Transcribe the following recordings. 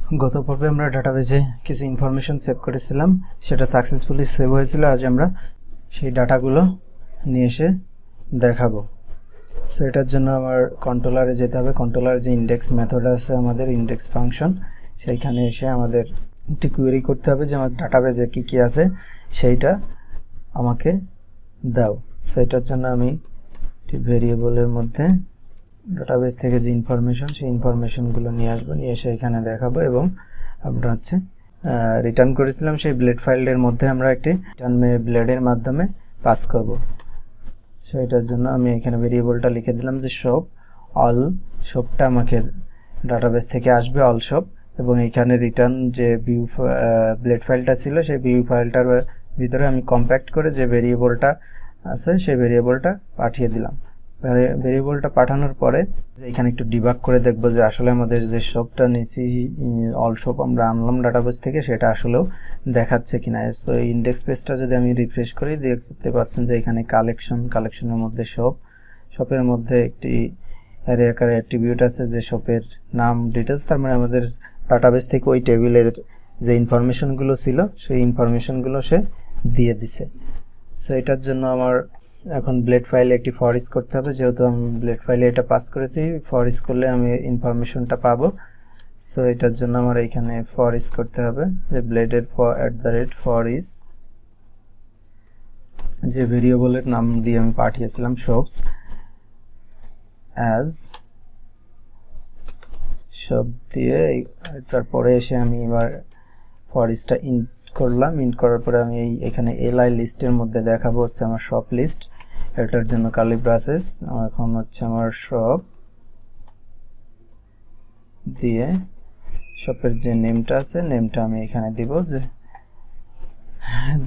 গত পর্বে আমরা ডাটাবেজে কিছু ইনফরমেশন সেভ করেছিলাম, সেটা সাকসেসফুলি সেভ হয়েছিল। আজ আমরা সেই ডাটাগুলো নিয়ে এসে দেখাবো। সো এটার জন্য আমার কন্ট্রোলারে যেতে হবে। কন্ট্রোলারে যে ইন্ডেক্স মেথড আছে, আমাদের ইন্ডেক্স ফাংশন, সেইখানে এসে আমাদের একটি কোয়েরি করতে হবে যে আমার ডাটাবেজে কী কী আছে সেইটা আমাকে দাও। সো এটার জন্য আমি একটি ভেরিয়েবলের মধ্যে ডাটাবেস থেকে যে ইনফরমেশন, সেই ইনফরমেশনগুলো নিয়ে আসবো, নিয়ে এসে এখানে দেখাবো এবং আমরা রিটার্ন করেছিলাম সেই ব্লেড ফাইলের মধ্যে আমরা একটি রিটার্ন ব্লেডের মাধ্যমে পাস করব। সো এটার জন্য আমি এখানে ভেরিয়েবলটা লিখে দিলাম যে শপ অল, শপটা আমাকে ডাটাবেস থেকে আসবে অল শপ, এবং এখানে রিটার্ন যে ভিউ ব্লেড ফাইলটা ছিল সেই ভিউ ফাইলটার ভিতরে আমি কম্প্যাক্ট করে যে ভেরিয়েবলটা আছে সেই ভেরিয়েবলটা পাঠিয়ে দিলাম। ভেরিয়েবলটা পাঠানোর পরে এখানে একটু ডিবাগ করে দেখব যে আসলে আমাদের যে শপটা নিয়েছি অল শপ আমরা আনলাম ডাটাবেস থেকে, সেটা আসলেও দেখাচ্ছে কিনা। সো এই ইন্ডেক্স পেজটা যদি আমি রিফ্রেশ করি, দেখতে পাচ্ছেন যে এখানে কালেকশনের মধ্যে শপের মধ্যে একটি অ্যারে আকারে অ্যাট্রিবিউট আছে যে শপের নাম ডিটেলস, তার মানে আমাদের ডাটাবেস থেকে ওই টেবিলের যে ইনফরমেশনগুলো ছিল সেই ইনফরমেশনগুলো সে দিয়ে দিছে। সো এটার জন্য আমার এখন ব্লেড ফাইলে একটি ফর ইচ করতে হবে, যেহেতু আমি ব্লেড ফাইলে এটা পাস করেছি, ফর ইচ করলে আমি ইনফরমেশনটা পাবো। সো এটার জন্য আমার এখানে ফর ইচ করতে হবে যে ব্লেডের ফর ইচ, যে ভেরিয়েবলের নাম দিয়ে আমি পাঠিয়েছিলাম শপস অ্যাজ শপ দিয়ে, তারপরে এসে আমি এবার ফর ইচটা ইন্ট করলাম। ইন্ট করার পরে আমি এখানে এলআই লিস্টের মধ্যে দেখাবো হচ্ছে আমার শপ লিস্ট। এটার জন্য কার্লি ব্রাসেস, এখন হচ্ছে আমার শপ দিয়ে শপের যে নেমটা আছে নেমটা আমি এখানে দিব, যে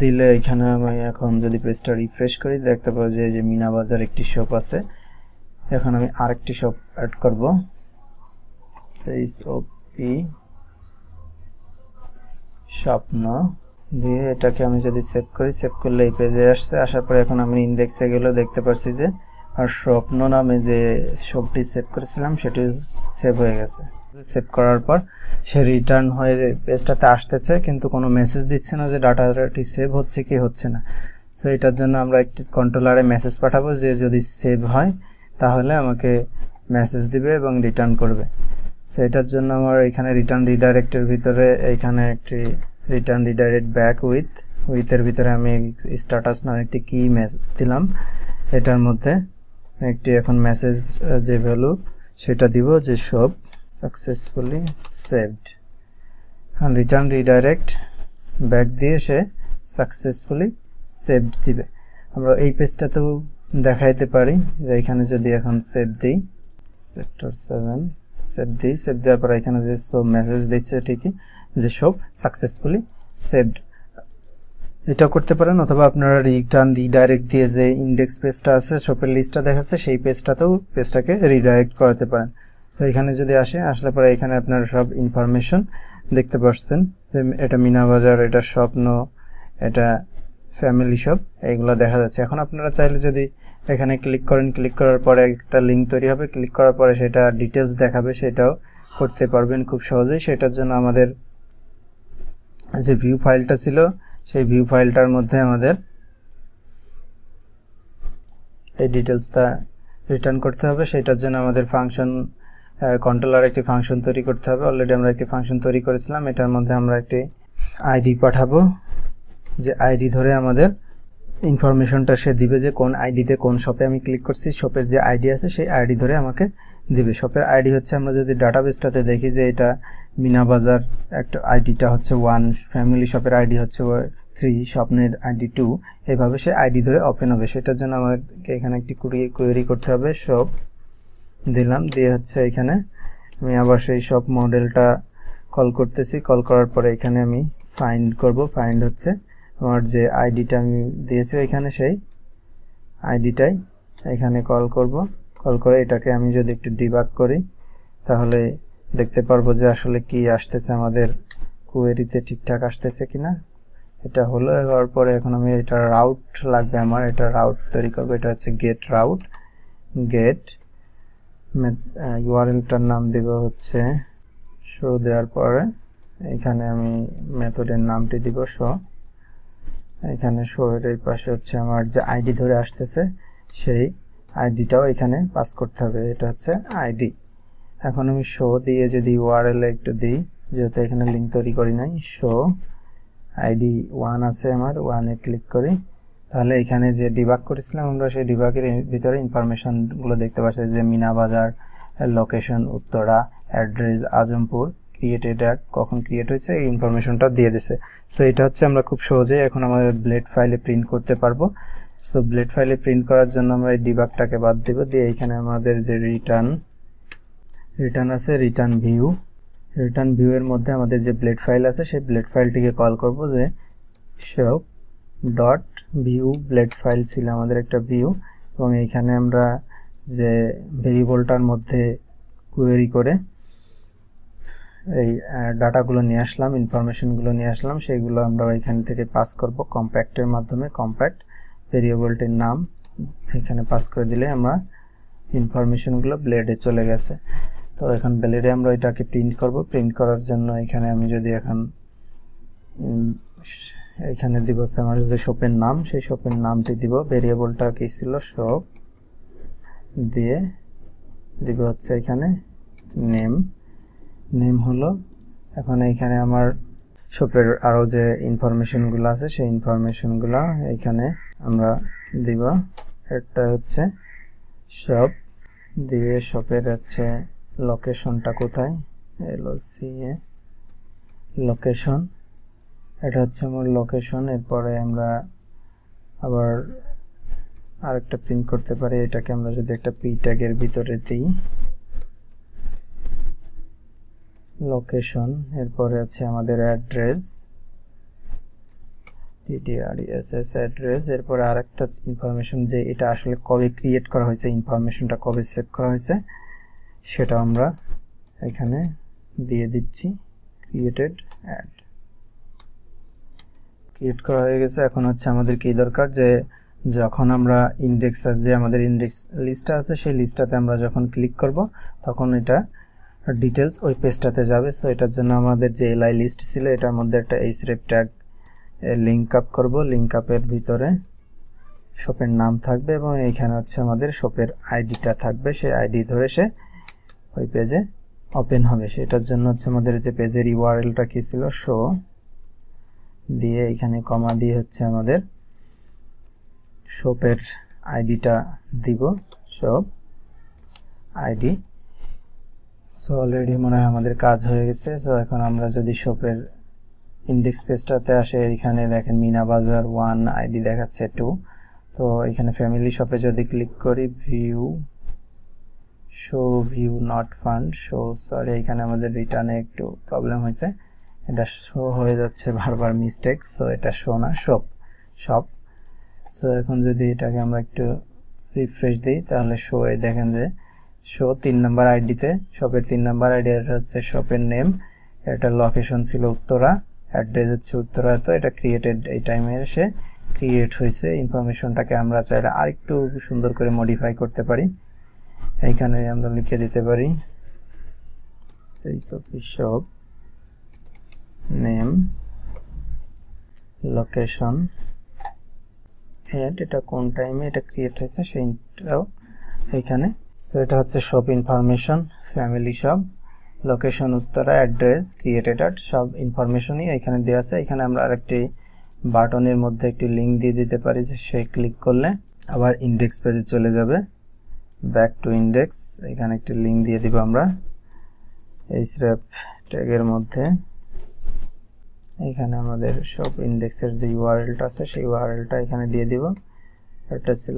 দিলে এখানে আমি এখন যদি পেজটা রিফ্রেশ করি দেখতে পাবো যে মিনা বাজার একটি শপ আছে। এখন আমি আরেকটি শপ অ্যাড করব, স্বপ্ন দিয়ে এটাকে আমি যদি সেভ করি, সেভ করলে এই পেজে আসছে। আসার পরে এখন আমি ইন্ডেক্সে গেলে দেখতে পাচ্ছি যে আর স্বপ্ন নামে যে শপটি সেভ করেছিলাম সেটি সেভ হয়ে গেছে। সেভ করার পর সে রিটার্ন হয়ে পেজটাতে আসতেছে, কিন্তু কোনো মেসেজ দিচ্ছে না যে ডাটাটি সেভ হচ্ছে কি হচ্ছে না। সো এটার জন্য আমরা একটি কন্ট্রোলারে মেসেজ পাঠাবো যে যদি সেভ হয় তাহলে আমাকে মেসেজ দিবে এবং রিটার্ন করবে। সো এটার জন্য আমার এখানে রিটার্ন রিডাইরেক্টের ভিতরে এইখানে একটি রিটার্ন রিডাইরেক্ট ব্যাক উইথের ভিতরে আমি স্ট্যাটাস নামে একটি কি দিলাম। এটার মধ্যে একটি এখন মেসেজ যে ভ্যালু সেটা দিব যে শপ সাকসেসফুলি সেভড, আর রিটার্ন রিডাইরেক্ট ব্যাক দিয়ে সে সাকসেসফুলি সেভড দিবে। আমরা এই পেজটাতেও দেখাইতে পারি যে এখানে যদি এখন সেভ দিই, সেক্টর 7 সেভ দেওয়ার পর এখানে যে সব মেসেজ দিচ্ছে ঠিকই যে সব সাকসেসফুলি সেভড। এটা করতে পারেন, অথবা আপনারা রিটার্ন রিডাইরেক্ট দিয়ে যে ইন্ডেক্স পেজটা আছে শপের লিস্টটা দেখাচ্ছে সেই পেজটাকে রিডাইরেক্ট করাতে পারেন। সো এখানে যদি আসলে পরে এখানে আপনারা সব ইনফরমেশন দেখতে পাচ্ছেন যে এটা মিনা বাজার, এটা স্বপ্ন, এটা ফ্যামিলি শপ, এইগুলো দেখা যাচ্ছে। এখন আপনারা চাইলে যদি এখানে ক্লিক করেন, ক্লিক করার পরে একটা লিঙ্ক তৈরি হবে, ক্লিক করার পরে সেটা ডিটেলস দেখাবে, সেটাও করতে পারবেন খুব সহজেই। সেটার জন্য আমাদের যে ভিউ ফাইলটা ছিল সেই ভিউ ফাইলটার মধ্যে আমাদের এই ডিটেলসটা রিটার্ন করতে হবে। সেটার জন্য আমাদের ফাংশন কন্ট্রোলার একটি ফাংশন তৈরি করতে হবে। অলরেডি আমরা একটি ফাংশন তৈরি করেছিলাম, এটার মধ্যে আমরা একটি আইডি পাঠাবো, যে আইডি ধরে আমাদের ইনফরমেশনটা সে দিবে যে কোন আইডিতে কোন শপে আমি ক্লিক করছি, শপের যে আইডি আছে সেই আইডি ধরে আমাকে দিবে। শপের আইডি হচ্ছে, আমরা যদি ডাটাবেসটাতে দেখি যে এটা মিনা বাজার, একটা আইডিটা হচ্ছে 1, ফ্যামিলি শপের আইডি হচ্ছে 3, স্বপ্নের আইডি 2, এইভাবে সে আইডি ধরে ওপেন হবে। সেটার জন্য আমাদেরকে এখানে একটি কোয়েরি করতে হবে। শপ দিলাম, দিয়ে হচ্ছে এখানে আমি আবার সেই শপ মডেলটা কল করতেছি। কল করার পরে এখানে আমি ফাইন্ড করব। ফাইন্ড হচ্ছে আমার যে আইডিটা আমি দিয়েছি এখানে সেই আইডিটাই এখানে কল করব। কল করে এটাকে আমি যদি একটু ডিবাগ করি তাহলে দেখতে পারবো যে আসলে কি আসতেছে, আমাদের কোয়েরিতে ঠিকঠাক আসতেছে কিনা। এটা হলো, হওয়ার পরে এখন আমি এটা রাউট লাগবে, আমার এটা রাউট তৈরি করবো। এটা হচ্ছে গেট রাউট, গেট ইউআরএলটার নাম দেব হচ্ছে শো, দেওয়ার পরে এখানে আমি মেথডের নামটি দিব শো। এখানে শো এর এই পাশে হচ্ছে আমার যে আইডি ধরে আসতেছে সেই আইডিটাও এখানে পাস করতে হবে, এটা হচ্ছে আইডি। এখন আমি শো দিয়ে যদি ইউআরএল একটু দিই, যেহেতু এখানে লিঙ্ক তৈরি করি নাই, শো আইডি 1 আছে আমার, 1-এ ক্লিক করি, তাহলে এখানে যে ডিবাগ করেছিলাম আমরা সেই ডিবাগের ভিতরে ইনফরমেশনগুলো দেখতে পাচ্ছি, যে Meena Bazar, location Uttara, address Azampur, created at কখন ক্রিয়েট হয়েছে এই ইনফরমেশনটা দিয়ে দিছে। সো এটা হচ্ছে আমরা খুব সহজেই এখন আমাদের ব্লেড ফাইলে প্রিন্ট করতে পারবো। সো ব্লেড ফাইলে প্রিন্ট করার জন্য আমরা এই ডিবাগটাকে বাদ দেব, দিয়ে এখানে আমাদের যে রিটার্ন আছে, রিটার্ন ভিউ এর মধ্যে আমাদের যে ব্লেড ফাইল আছে সেই ব্লেড ফাইলটিকে কল করব, যে shop dot view blade file ছিল আমাদের একটা ভিউ, এবং এইখানে আমরা যে ভেরিয়েবলটার মধ্যে কোয়েরি করে এই ডাটাগুলো নিয়ে আসলাম, ইনফরমেশনগুলো নিয়ে আসলাম, সেইগুলো আমরা এখান থেকে পাস করব কম্প্যাক্টের মাধ্যমে। কম্প্যাক্ট ভেরিয়েবলটির নাম এখানে পাস করে দিলে আমরা ইনফরমেশনগুলো ব্লেডে চলে গেছে। তো এখন ব্লেডে আমরা এটাকে প্রিন্ট করব। প্রিন্ট করার জন্য এখানে আমি যদি এখন এখানে দিব হচ্ছে আমার যে শপের নাম, সেই শপের নামটি দিব, ভেরিয়েবলটা কি ছিল শপ, দিয়ে দিব হচ্ছে এখানে নেম হলো। এখন এখানে আমার শপের আরো যে ইনফরমেশনগুলো আছে সেই ইনফরমেশনগুলো এখানে আমরা দিব। এটা হচ্ছে শপ, দিয়ে শপের হচ্ছে লোকেশনটা কোথায়, LOCA লোকেশন, এটা হচ্ছে আমার লোকেশন। এরপরে আমরা আবার আরেকটা প্রিন্ট করতে পারি, এটাকে আমরা যদি একটা পি ট্যাগের ভিতরে দিই, লোকেশন, এরপরে আছে আমাদের অ্যাড্রেস, TTRESS অ্যাড্রেস, এরপরে আরেকটা ইনফরমেশন যে এটা আসলে কবে ক্রিয়েট করা হয়েছে, ইনফরমেশনটা কবে সেভ করা হয়েছে সেটা আমরা এখানে দিয়ে দিচ্ছি, ক্রিয়েটেড অ্যাড। ক্রিয়েট করা হয়ে গেছে। এখন হচ্ছে আমাদের কি দরকার, যে যখন আমরা ইনডেক্স যে আমাদের ইনডেক্স লিস্টটা আছে সেই লিস্টটাতে আমরা যখন ক্লিক করব তখন এটা ডিটেলস ওই পেজটাতে যাবে। সো এটার জন্য আমাদের যে এলআই লিস্ট ছিল এটার মধ্যে একটা href ট্যাগ লিঙ্ক আপ করব। লিঙ্ক আপের ভিতরে শপের নাম থাকবে এবং এইখানে হচ্ছে আমাদের শপের আইডিটা থাকবে, সেই আইডি ধরে সে ওই পেজে ওপেন হবে। সেটার জন্য হচ্ছে আমাদের যে পেজের ইউআরএলটা কি ছিল শো, দিয়ে এখানে কমা দিয়ে হচ্ছে আমাদের শপের আইডিটা দিব, শপ আইডি। সো অলরেডি মনে হয় আমাদের কাজ হয়ে গেছে। সো এখন আমরা যদি শপের ইন্ডেক্স পেজটাতে আসে, এখানে দেখেন মিনা বাজার 1, আইডি দেখাচ্ছে 2। তো এখানে ফ্যামিলি শপে যদি ক্লিক করি, view not fund show, sorry এখানে আমাদের রিটার্নে একটু প্রবলেম হয়েছে, এটা শো হয়ে যাচ্ছে বারবার মিস্টেক। সো এটা শো না, শপ। সো এখন যদি এটাকে আমরা একটু রিফ্রেশ দিই তাহলে শো এ দেখেন যে শো 3 নাম্বার আইডিতে, শপের 3 নাম্বার আইডি, এটা হচ্ছে শপের নেম, এটা লোকেশন ছিল উত্তরা, অ্যাড্রেস হচ্ছে উত্তরা। তো এটা ক্রিয়েটেড এই টাইমে এসে ক্রিয়েট হয়েছে। ইনফরমেশনটাকে আমরা চাইলে আরেকটু সুন্দর করে মডিফাই করতে পারি, এইখানে আমরা লিখে দিতে পারি সেই শপ নেম লোকেশন এটা কোন টাইমে এটা ক্রিয়েট হয়েছে সেইটাও এইখানে। সো এটা হচ্ছে shop information, family shop, location Uttara, address, created at, সব ইনফরমেশনই এখানে দেওয়া আছে। এখানে আমরা আরেকটি বাটনের মধ্যে একটি লিঙ্ক দিয়ে দিতে পারি, যে সে ক্লিক করলে আবার ইন্ডেক্স পেজে চলে যাবে, ব্যাক টু ইন্ডেক্স। এখানে একটি লিঙ্ক দিয়ে দিব আমরা href ট্যাগের মধ্যে। এখানে আমাদের সব ইন্ডেক্সের যে ইউআরএলটা আছে সেই ইউআরএলটা এখানে দিয়ে দিব, এটা ছিল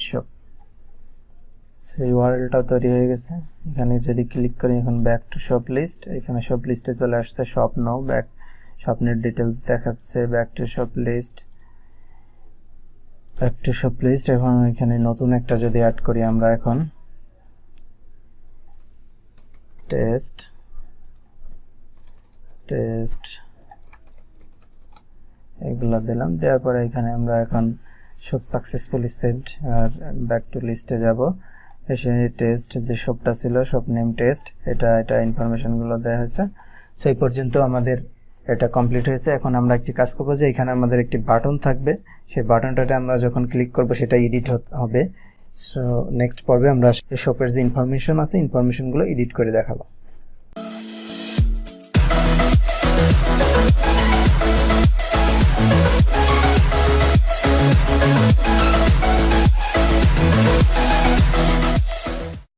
shop। সেই ইউআরএলটা তৈরি হয়ে গেছে। এখানে যদি ক্লিক করি এখন ব্যাক টু শপ লিস্ট, এখানে শপ লিস্টে চলে আসছে শপ নাও, ব্যাক শপের ডিটেলস দেখাচ্ছে, ব্যাক টু শপ লিস্ট। এবং এখানে নতুন একটা যদি অ্যাড করি আমরা এখন টেস্ট এগুলা দিলাম, দেওয়ার পরে এখানে আমরা এখন সব সাকসেসফুলি সেভড, আর ব্যাক টু লিস্টে যাব। এসে টেস্ট যে শপটা ছিল, শপ নেম টেস্ট, এটা ইনফরমেশনগুলো দেওয়া হয়েছে। সো এই পর্যন্ত আমাদের এটা কমপ্লিট হয়েছে। এখন আমরা একটি কাজ করবো যে এখানে আমাদের একটি বাটন থাকবে, সেই বাটনটাতে আমরা যখন ক্লিক করব সেটা এডিট হবে। সো নেক্সট পর্বে আমরা শপের যে ইনফরমেশন আছে ইনফরমেশনগুলো এডিট করে দেখাবো।